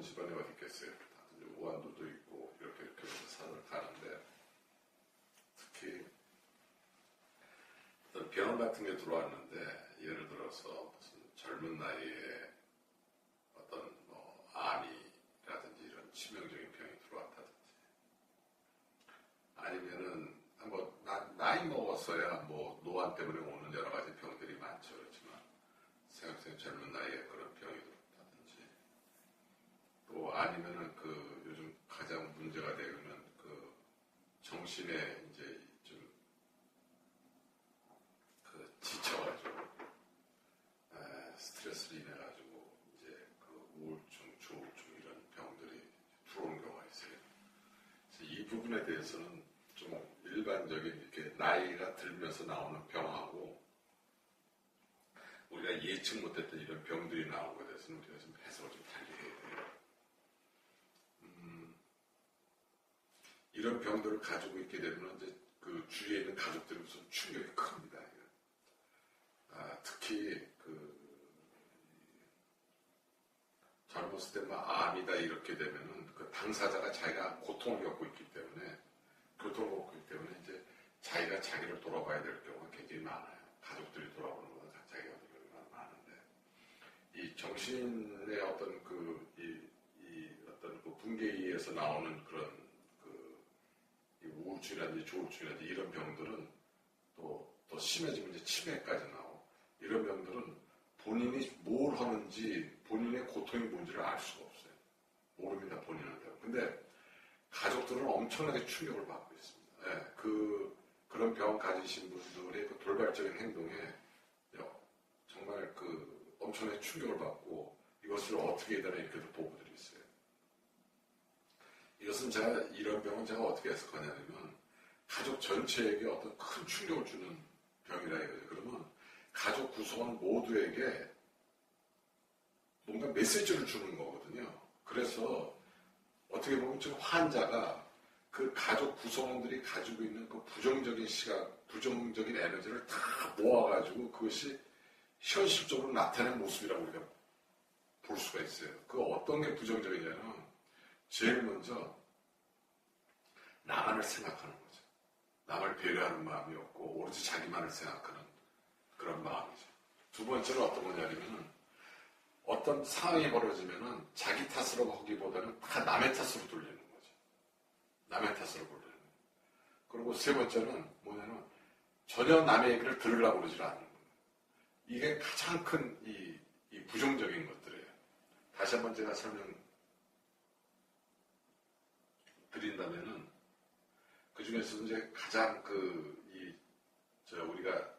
집안에 어디 있겠어요. 다들 우환도도 있고 이렇게 해서 산을 가는데 특히 어떤 병 같은 게 들어왔는데 예를 들어서 무슨 젊은 나이에 어떤 뭐 암이라든지 이런 치명적인 병이 들어왔다든지 아니면은 뭐 나이 먹었어야 뭐 노안 때문에 오는 여러 가지 병들이 많죠. 그렇지만 생각보다 젊은 나이에 그런 병이 들어왔다든지 또 아니면은 그 요즘 가장 문제가 되는 그 정신에 이제 좀 그 지쳐가지고 스트레스를 인해 가지고 이제 그 우울증, 조울증 이런 병들이 들어오는 경우가 있어요. 그래서 이 부분에 대해서는 좀 일반적인 이렇게 나이가 들면서 나오는 병하고 우리가 예측 못했던 이런 병들이 나오는 것에 대해서는 우리가 좀 해석을 좀 달리 해야 돼요. 이런 병들을 가지고 있게 되면 이제 그 주위에 있는 가족들이 무슨 충격이 큽니다. 특히 그 젊었을 때 막 암이다 이렇게 되면은 그 당사자가 자기가 고통을 겪고 있기 때문에 이제 자기가 자기를 돌아봐야 될 경우가 굉장히 많아요. 가족들이 돌아보는 것보다 자기가 돌아보는 경우가 많은데 이 정신의 어떤 어떤 그 붕괴에서 나오는 그런 이 우울증이라든지 조울증이라든지 이런 병들은 또 심해지면 이제 치매까지 나오고 이런 병들은 본인이 뭘 하는지 본인의 고통이 뭔지를 알 수가 없어요. 모릅니다, 본인한테. 근데 가족들은 엄청나게 충격을 받고 있습니다. 그런 병 가지신 분들의 그 돌발적인 행동에 정말 그 엄청나게 충격을 받고 이것을 어떻게 해야 되나 이렇게도 보고들이 있어요. 이것은 이런 병은 제가 어떻게 해석하냐면 가족 전체에게 어떤 큰 충격을 주는 병이라 이거죠. 그러면 가족 구성원 모두에게 뭔가 메시지를 주는 거거든요. 그래서 어떻게 보면 지금 환자가 그 가족 구성원들이 가지고 있는 그 부정적인 시각, 부정적인 에너지를 다 모아가지고 그것이 현실적으로 나타낸 모습이라고 우리가 볼 수가 있어요. 그 어떤 게 부정적이냐면 제일 먼저 나만을 생각하는 거죠. 남을 배려하는 마음이 없고 오로지 자기만을 생각하는 그런 마음이죠. 두 번째는 어떤 거냐면 어떤 상황이 벌어지면은 자기 탓으로 하기보다는 다 남의 탓으로 돌리는 거죠. 남의 탓으로 돌리는 거예요. 그리고 세 번째는 뭐냐면 전혀 남의 얘기를 들으려고 그러지 않는 거예요. 이게 가장 큰 이 부정적인 것들이에요. 다시 한번 제가 설명 드린다면은 그 중에서 이제 가장 우리가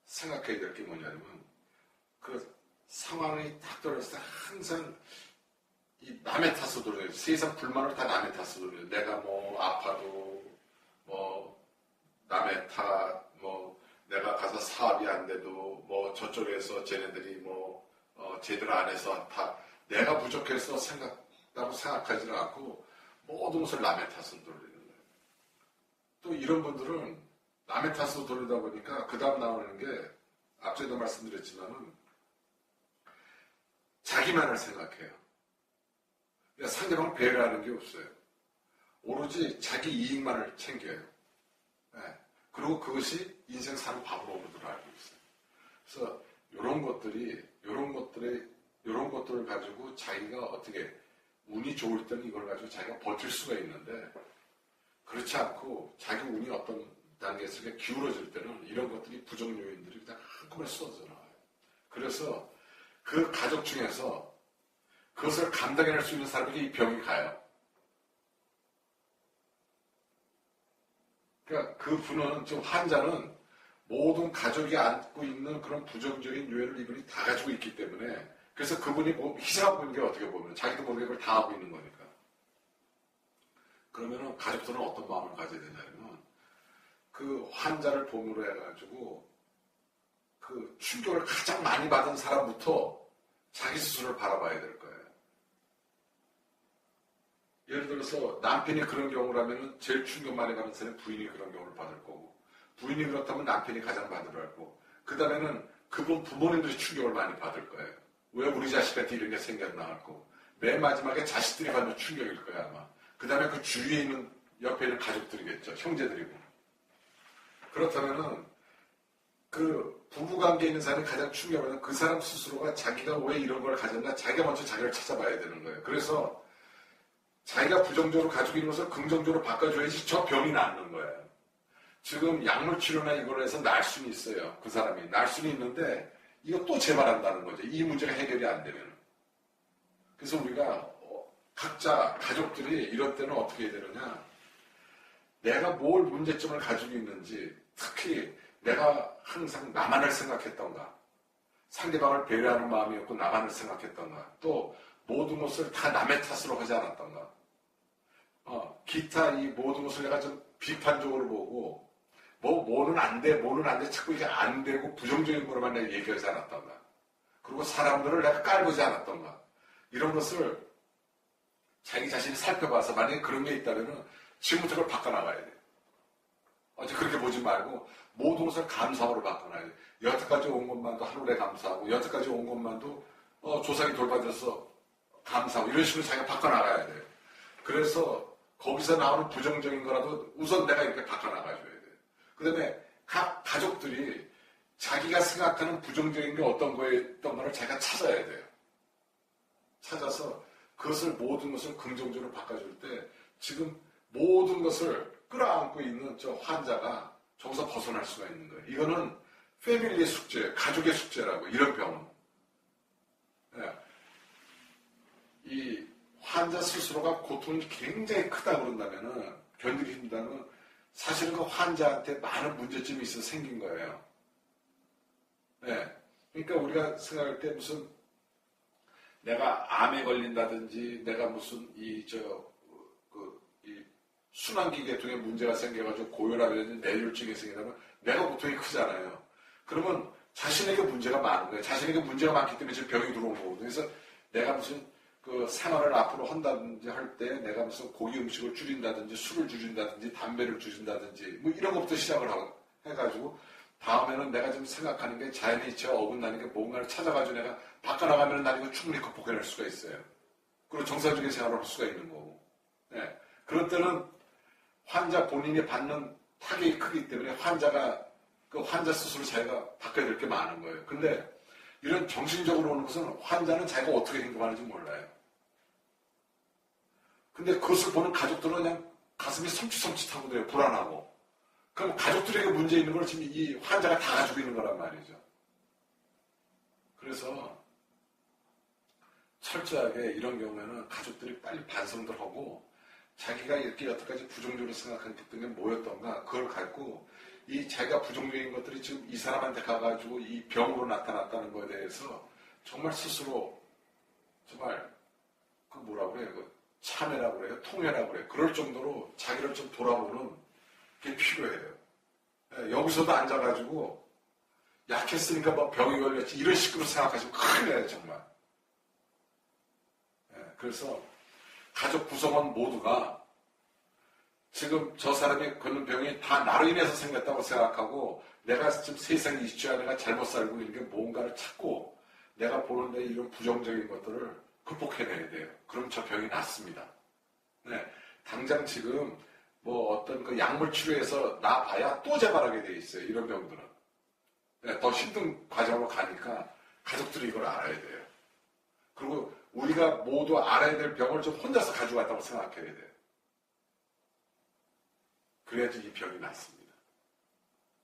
생각해야 될 게 뭐냐면 그 상황이 딱 떨어졌을 때 항상 이 남의 탓으로 돌려요. 세상 불만을 다 남의 탓으로 돌려요. 내가 뭐 아파도 뭐 남의 탓, 뭐 내가 가서 사업이 안 돼도 뭐 저쪽에서 쟤네들이 뭐 제대로 안 해서 다 내가 부족해서 생각하지는 않고 모든 것을 남의 탓으로 돌리는 거예요. 또 이런 분들은 남의 탓으로 돌리다 보니까 그 다음 나오는 게 앞전에도 말씀드렸지만은 자기만을 생각해요. 그러니까 상대방을 배려하는 게 없어요. 오로지 자기 이익만을 챙겨요. 네. 그리고 그것이 인생 사는 방법으로 알고 있어요. 그래서 이런 것들을 가지고 자기가 어떻게 운이 좋을 때는 이걸 가지고 자기가 버틸 수가 있는데 그렇지 않고 자기 운이 어떤 단계에서 기울어질 때는 이런 것들이 부정 요인들이 그냥 한꺼번에 쏟아져 나와요. 그래서 그 가족 중에서 그것을 감당해낼 수 있는 사람에게 이 병이 가요. 그러니까 그 분은, 좀 환자는 모든 가족이 안고 있는 그런 부정적인 요인을 이분이 다 가지고 있기 때문에 그래서 그분이 뭐 희생하고 있는 게 어떻게 보면 자기도 모르게 그걸 다 하고 있는 거니까. 그러면은 가족들은 어떤 마음을 가져야 되냐면 그 환자를 본으로 해가지고 그 충격을 가장 많이 받은 사람부터 자기 스스로를 바라봐야 될 거예요. 예를 들어서 남편이 그런 경우라면 제일 충격 많이 받는 사람이 부인이 그런 경우를 받을 거고 부인이 그렇다면 남편이 가장 받으려 하고 그 다음에는 그분 부모님들이 충격을 많이 받을 거예요. 왜 우리 자식한테 이런 게 생겼나 하고 맨 마지막에 자식들이 받는 충격일 거야, 아마. 그 다음에 그 주위에 있는, 옆에 있는 가족들이겠죠. 형제들이고. 그렇다면은, 그 부부관계에 있는 사람이 가장 충격받는 그 사람 스스로가 자기가 왜 이런 걸 가졌나 자기가 먼저 자기를 찾아봐야 되는 거예요. 그래서 자기가 부정적으로 가지고 있는 것을 긍정적으로 바꿔줘야지 저 병이 낫는 거예요. 지금 약물 치료나 이걸로 해서 날 수는 있어요. 그 사람이 날 수는 있는데 이거 또 재발한다는 거죠. 이 문제가 해결이 안 되면. 그래서 우리가 각자 가족들이 이럴 때는 어떻게 해야 되느냐, 내가 뭘 문제점을 가지고 있는지, 특히 내가 항상 나만을 생각했던가, 상대방을 배려하는 마음이었고 나만을 생각했던가, 또 모든 것을 다 남의 탓으로 하지 않았던가, 기타 이 모든 것을 내가 좀 비판적으로 보고, 뭐는 안 돼, 뭐는 안 돼, 자꾸 이게 안 되고 부정적인 거로만 내가 얘기하지 않았던가, 그리고 사람들을 내가 깔보지 않았던가, 이런 것을 자기 자신이 살펴봐서 만약에 그런 게 있다면 지금부터 그걸 바꿔나가야 돼. 어제 그렇게 보지 말고 모든 것을 감사로 바꿔놔야 돼. 여태까지 온 것만도 하루에 감사하고, 여태까지 온 것만도 조상이 돌봐줘서 감사하고, 이런 식으로 자기가 바꿔나가야 돼. 그래서 거기서 나오는 부정적인 거라도 우선 내가 이렇게 바꿔나가줘야 돼. 그 다음에 각 가족들이 자기가 생각하는 부정적인 게 어떤 거를 자기가 찾아야 돼요. 찾아서 그것을 모든 것을 긍정적으로 바꿔줄 때 지금 모든 것을 끌어안고 있는 저 환자가 저기서 벗어날 수가 있는 거예요. 이거는 패밀리의 숙제, 가족의 숙제라고, 이런 병은. 네. 이 환자 스스로가 고통이 굉장히 크다고 그런다면은, 견디기 힘들다면, 사실은 그 환자한테 많은 문제점이 있어서 생긴 거예요. 네. 그러니까 우리가 생각할 때 무슨 내가 암에 걸린다든지, 내가 무슨 이 순환기계통에 문제가 생겨가지고 고혈압이라든지 뇌졸중이 생기다면 내가 고통이 크잖아요. 그러면 자신에게 문제가 많은 거예요. 자신에게 문제가 많기 때문에 지금 병이 들어온 거거든요. 그래서 내가 무슨 그 생활을 앞으로 한다든지 할 때 내가 무슨 고기 음식을 줄인다든지, 술을 줄인다든지, 담배를 줄인다든지, 뭐 이런 것부터 시작을 해가지고 다음에는 내가 지금 생각하는 게 자연의 이치와 어긋나는 게 뭔가를 찾아가지고 내가 바꿔나가면 난 이거 충분히 극복해낼 수가 있어요. 그리고 정상적인 생활을 할 수가 있는 거고. 네. 그럴 때는 환자 본인이 받는 타격이 크기 때문에 환자가, 그 환자 스스로 자기가 바꿔야 될 게 많은 거예요. 근데 이런 정신적으로 오는 것은 환자는 자기가 어떻게 행동하는지 몰라요. 근데 그것을 보는 가족들은 그냥 가슴이 섬찟섬찟하고 돼요. 불안하고. 그럼 가족들에게 문제 있는 걸 지금 이 환자가 다 가지고 있는 거란 말이죠. 그래서 철저하게 이런 경우에는 가족들이 빨리 반성들 하고, 자기가 이렇게 여태까지 부정적으로 생각한 게 뭐였던가, 그걸 갖고 이 자기가 부정적인 것들이 지금 이 사람한테 가가지고 이 병으로 나타났다는 거에 대해서 정말 스스로 정말 그 뭐라고 그래요? 그 참회라고 그래요? 통회라고 그래요? 그럴 정도로 자기를 좀 돌아보는 게 필요해요. 여기서도 앉아가지고 약했으니까 뭐 병이 걸렸지 이런 식으로 생각하시면 큰일 나요, 정말. 그래서 가족 구성원 모두가 지금 저 사람이 걸린 병이 다 나로 인해서 생겼다고 생각하고, 내가 지금 세상에 이치와 내가 잘못 살고 있는 게 뭔가를 찾고 내가 보는데 이런 부정적인 것들을 극복해내야 돼요. 그럼 저 병이 낫습니다. 네. 당장 지금 뭐 어떤 그 약물 치료에서 나 봐야 또 재발하게 돼 있어요. 이런 병들은. 네. 더 힘든 과정으로 가니까 가족들이 이걸 알아야 돼요. 그리고 우리가 모두 알아야 될 병을 좀 혼자서 가져갔다고 생각해야 돼요. 그래야지 이 병이 낫습니다.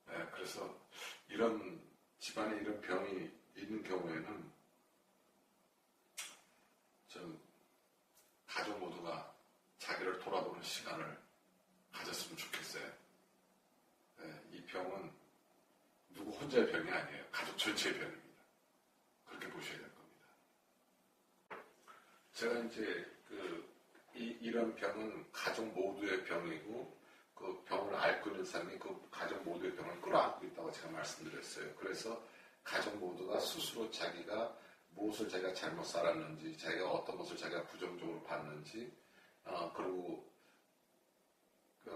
네, 그래서 이런 집안에 이런 병이 있는 경우에는 좀 가족 모두가 자기를 돌아보는 시간을 가졌으면 좋겠어요. 네, 이 병은 누구 혼자의 병이 아니에요. 가족 전체의 병입니다. 그렇게 보셔야 될 겁니다. 제가 이제 이런 병은 가족 모두의 병이고, 그 병을 앓고 있는 사람이 그 가족 모두의 병을 끌어안고 있다고 제가 말씀드렸어요. 그래서 가족 모두가 스스로 자기가 무엇을 자기가 잘못 살았는지, 자기가 어떤 것을 자기가 부정적으로 봤는지, 그리고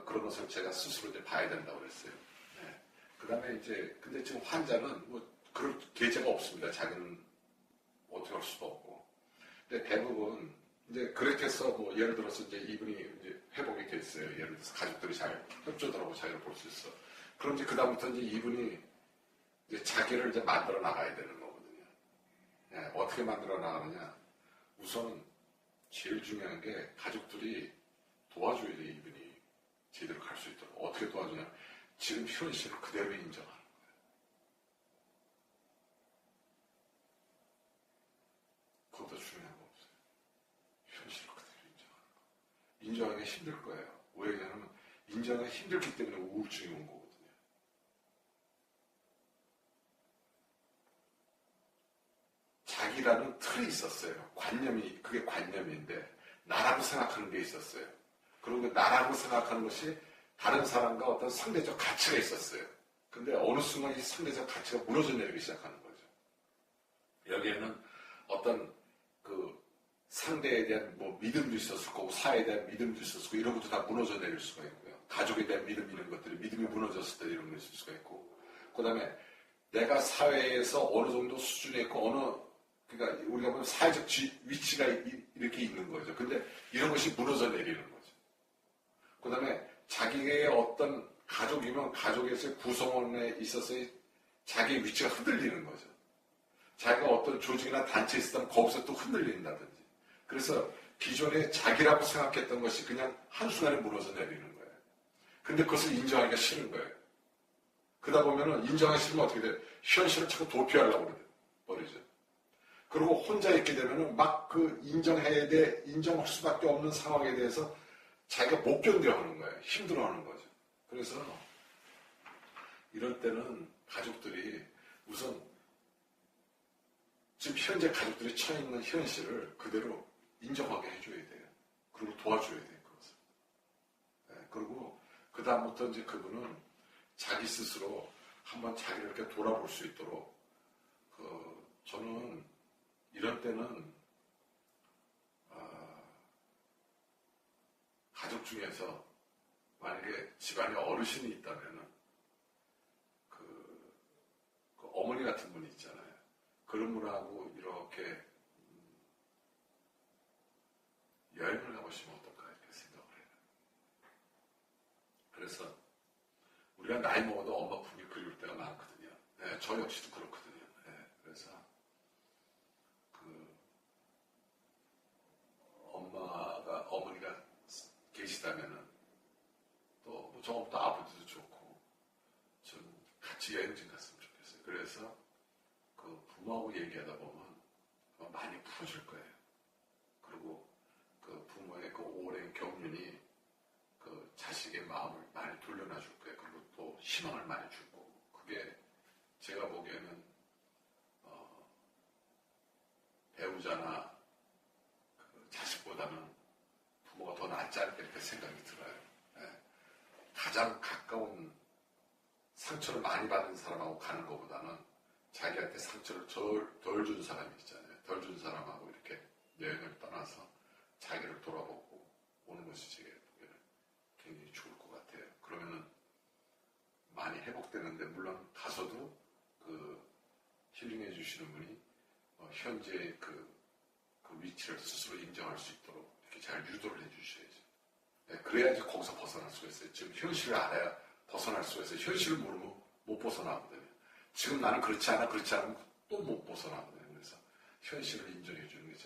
그런 것을 제가 스스로 이제 봐야 된다고 그랬어요. 네. 그 다음에 이제, 근데 지금 환자는 뭐 그럴 계제가 없습니다. 자기는 어떻게 할 수도 없고. 근데 대부분 이제 그렇게 해서 뭐 예를 들어서 이제 이분이 이제 회복이 됐어요. 예를 들어서 가족들이 잘 협조더라고 자기를 볼 수 있어. 그럼 이제 그다음부터 이제 이분이 이제 자기를 이제 만들어 나가야 되는 거거든요. 예, 어떻게 만들어 나가느냐? 우선 제일 중요한 게 가족들이 도와줘야 돼. 이분이 제대로 갈 수 있도록. 어떻게 도와주냐? 지금 현실을 그대로 인정하는 거예요. 그것도 중요한 거 없어요. 현실을 그대로 인정하는 거. 인정하기가 힘들 거예요. 왜냐하면 인정하기 힘들기 때문에 우울증이 온 거거든요. 자기라는 틀이 있었어요. 관념이, 그게 관념인데, 나라고 생각하는 게 있었어요. 그리고 나라고 생각하는 것이 다른 사람과 어떤 상대적 가치가 있었어요. 근데 어느 순간 이 상대적 가치가 무너져 내리기 시작하는 거죠. 여기에는 어떤 그 상대에 대한 뭐 믿음도 있었을 거고, 사회에 대한 믿음도 있었을 거고, 이런 것도 다 무너져 내릴 수가 있고요. 가족에 대한 믿음, 이런 것들이 믿음이 무너졌을 때 이런 게 있을 수가 있고, 그 다음에 내가 사회에서 어느 정도 수준에 있고, 그러니까 우리가 보면 사회적 위치가 이렇게 있는 거죠. 근데 이런 것이 무너져 내리는 거죠. 그 다음에 자기의 어떤 가족이면 가족에서의 구성원에 있어서의 자기의 위치가 흔들리는 거죠. 자기가 어떤 조직이나 단체에 있었다면 거기서 또 흔들린다든지. 그래서 기존에 자기라고 생각했던 것이 그냥 한순간에 무너져 내리는 거예요. 근데 그것을 인정하기가 싫은 거예요. 그러다 보면은 인정하기 싫으면 어떻게 돼요? 현실을 자꾸 도피하려고 버리죠. 그리고 혼자 있게 되면은 막 그 인정할 수밖에 없는 상황에 대해서 자기가 못 견뎌하는 거예요. 힘들어하는 거죠. 그래서 이럴 때는 가족들이 우선 지금 현재 가족들이 처해 있는 현실을 그대로 인정하게 해줘야 돼요. 그리고 도와줘야 돼요. 그것을. 네, 그리고 그 다음부터 이제 그분은 자기 스스로 한번 자기를 이렇게 돌아볼 수 있도록 저는 이런 때는 가족 중에서 만약에 집안에 어르신이 있다면은 그 어머니 같은 분이 있잖아요. 그런 분하고 이렇게 여행을 가보시면 어떨까 이렇게 생각을 해요. 그래서 우리가 나이 먹어도 엄마 품이 그리울 때가 많거든요. 네, 저 역시도 그렇거든요. 네, 그래서 어머니가 계시다면은 또 저부터 아버지도 좋고 좀 같이 여행 좀 갔으면 좋겠어요. 그래서 그 부모하고 얘기하다 보면 많이 풀어줄 거예요. 그리고 그 부모의 그 오랜 경륜이 그 자식의 마음을 많이 돌려놔줄 거예요. 그리고 또 희망을 많이 줄 거고. 그게 제가 보기에는 배우자나 그 자식보다는 부모가 더 낫지 않을까 이렇게 생각이 들어요. 네. 가장 가까운 상처를 많이 받은 사람하고 가는 것보다는 자기한테 상처를 덜 준 사람이 있잖아요. 덜 준 사람하고 이렇게 여행을 떠나서 자기를 돌아보고 오는 것이 제게 보기에는 굉장히 좋을 것 같아요. 그러면은 많이 회복되는데, 물론 가서도 그 힐링해 주시는 분이 현재 그 위치를 스스로 인정할 수 있도록 이렇게 잘 유도를 해 주셔야죠. 네, 그래야지 거기서 벗어날 수가 있어요. 지금 현실을 알아야 벗어날 수가 있어요. 현실을 모르면 못 벗어나거든요. 지금 나는 그렇지 않으면 또 못 벗어나거든요. 그래서 현실을 인정해 주는 게